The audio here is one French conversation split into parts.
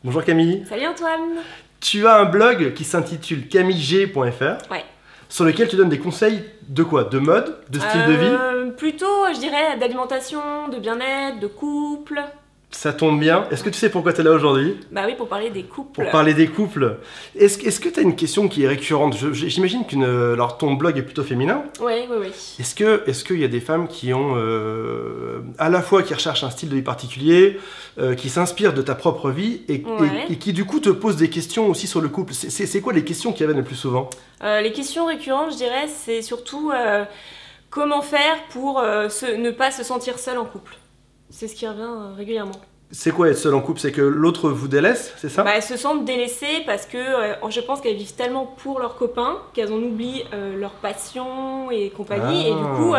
Bonjour Camille. Salut Antoine. Tu as un blog qui s'intitule camilleg.fr. Ouais. Sur lequel tu donnes des conseils de quoi? De mode? De style de vie? Plutôt, je dirais, d'alimentation, de bien-être, de couple. Ça tombe bien. Est-ce que tu sais pourquoi tu es là aujourd'hui? Bah oui, pour parler des couples. Pour parler des couples. Est-ce que tu as une question qui est récurrente? J'imagine alors ton blog est plutôt féminin. Oui. Est-ce qu'il y a des femmes qui ont à la fois qui recherchent un style de vie particulier, qui s'inspirent de ta propre vie et qui du coup te posent des questions aussi sur le couple? C'est quoi les questions qui reviennent le plus souvent? Les questions récurrentes, je dirais, c'est surtout comment faire pour ne pas se sentir seul en couple. C'est ce qui revient régulièrement. C'est quoi être seul en couple? C'est que l'autre vous délaisse, c'est ça? Bah, elles se sentent délaissées parce que je pense qu'elles vivent tellement pour leurs copains qu'elles en oublient leur passion et compagnie. Et du coup,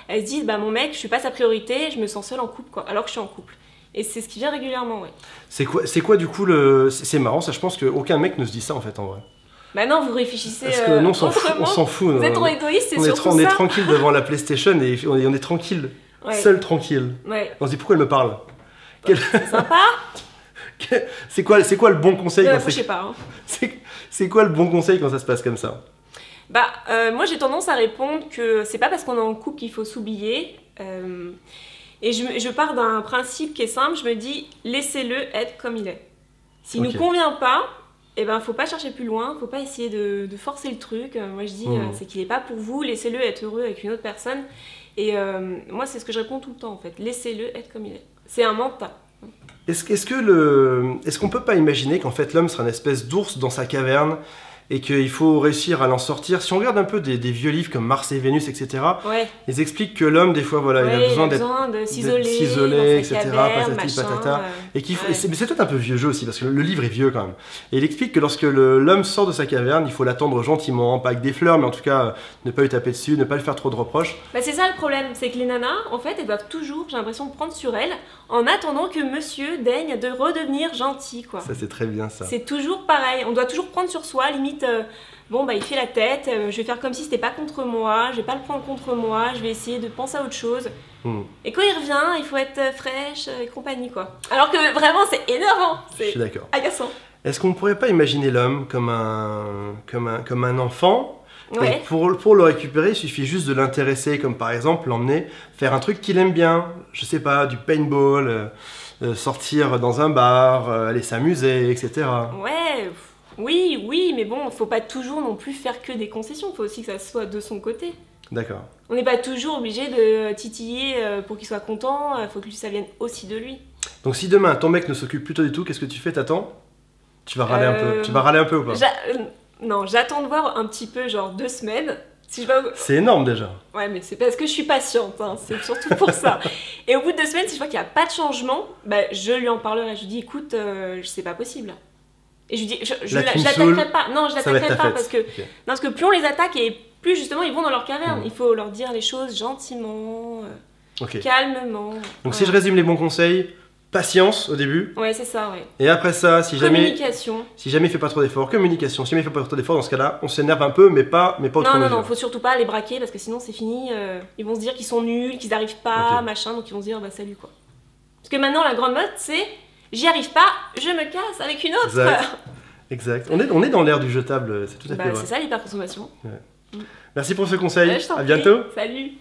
elles se disent, bah, mon mec, je suis pas sa priorité, je me sens seule en couple, quoi, alors que je suis en couple. Et c'est ce qui vient régulièrement, ouais. C'est quoi du coup C'est marrant, ça, je pense qu'aucun mec ne se dit ça en fait en vrai. Bah non, vous réfléchissez. Parce que non, on s'en fout. Vous êtes trop égoïste, c'est surtout ça. On est tranquille devant la PlayStation et on est tranquille. Ouais. Seul tranquille. Ouais. On se dit pourquoi elle me parle. C'est sympa. C'est quoi le bon conseil Je sais pas. Hein. C'est quoi le bon conseil quand ça se passe comme ça? Bah, moi j'ai tendance à répondre que c'est pas parce qu'on est en couple qu'il faut s'oublier. Et je pars d'un principe qui est simple, je me dis laissez-le être comme il est. S'il nous convient pas, eh ben faut pas chercher plus loin, faut pas essayer de forcer le truc. Moi je dis c'est qu'il est pas pour vous, laissez-le être heureux avec une autre personne. Et moi c'est ce que je réponds tout le temps en fait, laissez-le être comme il est. C'est un mental. Est-ce qu'on peut pas imaginer qu'en fait l'homme sera une espèce d'ours dans sa caverne et qu'il faut réussir à l'en sortir? Si on regarde un peu des vieux livres comme Mars et Vénus, etc., ils expliquent que l'homme, des fois, voilà, il a besoin de s'isoler, etc., patati patata. Et c'est peut-être un peu vieux jeu aussi, parce que le livre est vieux quand même. Et il explique que lorsque l'homme sort de sa caverne, il faut l'attendre gentiment, pas avec des fleurs, mais en tout cas, ne pas lui taper dessus, ne pas lui faire trop de reproches. Bah c'est ça le problème, c'est que les nanas, en fait, elles doivent toujours, j'ai l'impression, prendre sur elles, en attendant que monsieur daigne de redevenir gentil, quoi. Ça, c'est très bien, ça. C'est toujours pareil, on doit toujours prendre sur soi, limite, bon, bah il fait la tête, je vais faire comme si c'était pas contre moi, je vais pas le prendre contre moi, je vais essayer de penser à autre chose. Et quand il revient, il faut être fraîche et compagnie, quoi. Alors que vraiment, c'est énervant, c'est agaçant. Est-ce qu'on ne pourrait pas imaginer l'homme comme un enfant? Ouais. Et pour le récupérer, il suffit juste de l'intéresser, comme par exemple l'emmener faire un truc qu'il aime bien. Je sais pas, du paintball, sortir dans un bar, aller s'amuser, etc. Ouais, oui, mais bon, faut pas toujours non plus faire que des concessions, faut aussi que ça soit de son côté. D'accord. On n'est pas toujours obligé de titiller pour qu'il soit content, faut que ça vienne aussi de lui. Donc si demain ton mec ne s'occupe plus du tout, qu'est-ce que tu fais? T'attends? Tu vas râler un peu? Tu vas râler un peu ou pas? Non, j'attends de voir un petit peu, genre 2 semaines. Si C'est énorme déjà. Ouais, mais c'est parce que je suis patiente, hein, c'est surtout pour ça. Et au bout de 2 semaines, si je vois qu'il n'y a pas de changement, bah, je lui en parlerai. Je lui dis, écoute, c'est pas possible. Et je lui dis, je l'attaquerai pas. Non, je l'attaquerai pas parce que plus on les attaque et plus justement ils vont dans leur caverne. Il faut leur dire les choses gentiment, calmement. Donc si je résume les bons conseils, patience au début. Ouais, c'est ça, ouais. Et après ça, si jamais il fait pas trop d'efforts, communication. Si jamais il fait pas trop d'efforts, dans ce cas-là, on s'énerve un peu, mais pas autrement. Non, faut surtout pas les braquer parce que sinon c'est fini. Ils vont se dire qu'ils sont nuls, qu'ils n'arrivent pas, machin, donc ils vont se dire bah salut quoi. Parce que maintenant la grande mode c'est j'y arrive pas, je me casse avec une autre. Exact. On est dans l'ère du jetable, c'est tout à fait vrai. C'est ça l'hyperconsommation. Ouais. Merci pour ce conseil. À bientôt. Salut.